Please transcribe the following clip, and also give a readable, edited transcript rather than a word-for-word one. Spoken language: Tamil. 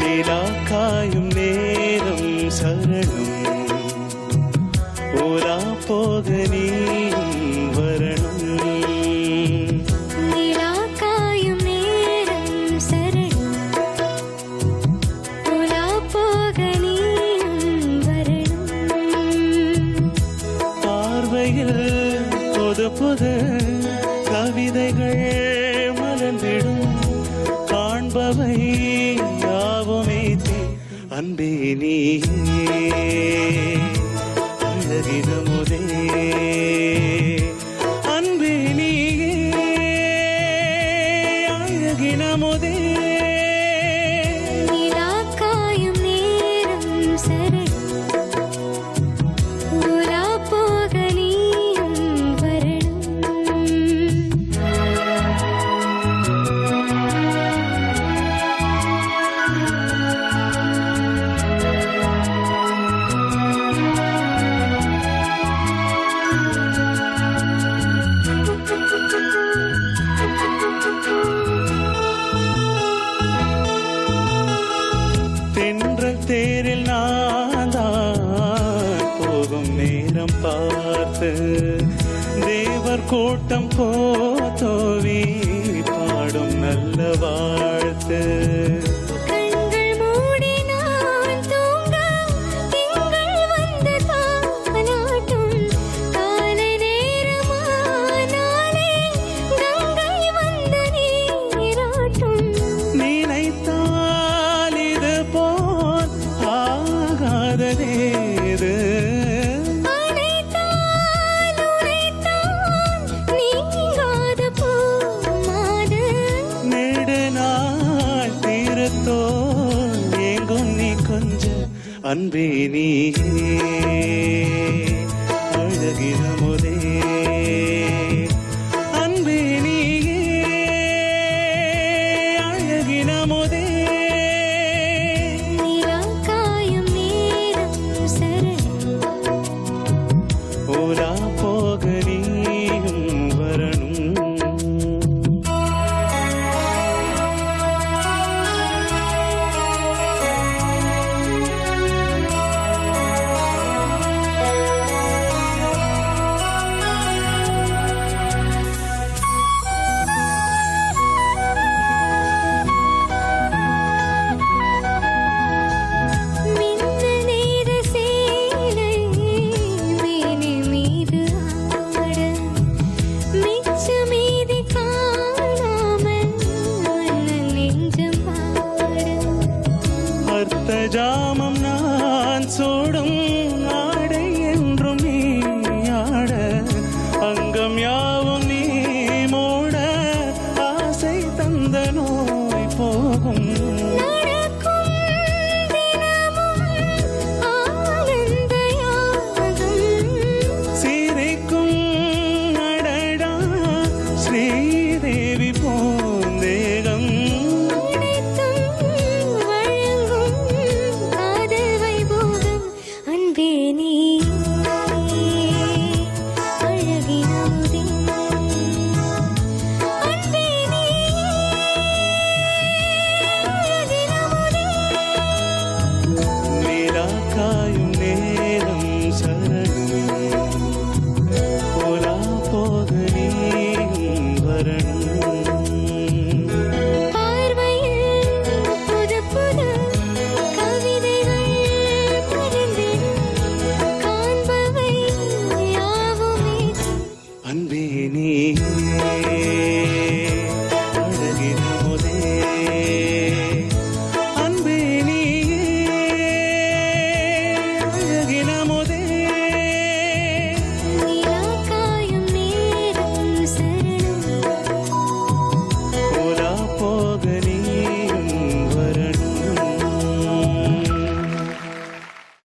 நிலா காயும் நேரம் சரணம் ஓலா போக நீயும் வரணும். நிலா காயும் நேரம் சரணம் ஓலா போக நீயும் வரணும். பார்வையில் புது புது கவிதைகள் மலர்ந்திடும் காண்பவை யாவுமே அன்பே நீயே அழகின முதே அன்பே நீயே அழகின முதே. நிலா காயும் நேரம் சரணம் ஓலா போக நீயும் வரணும். தென்றல் தேரில் நான் போகும் நேரம் பார்த்து தேவர் கூட்டம் போதோவி பாடும் நல்ல வாழ்த்து.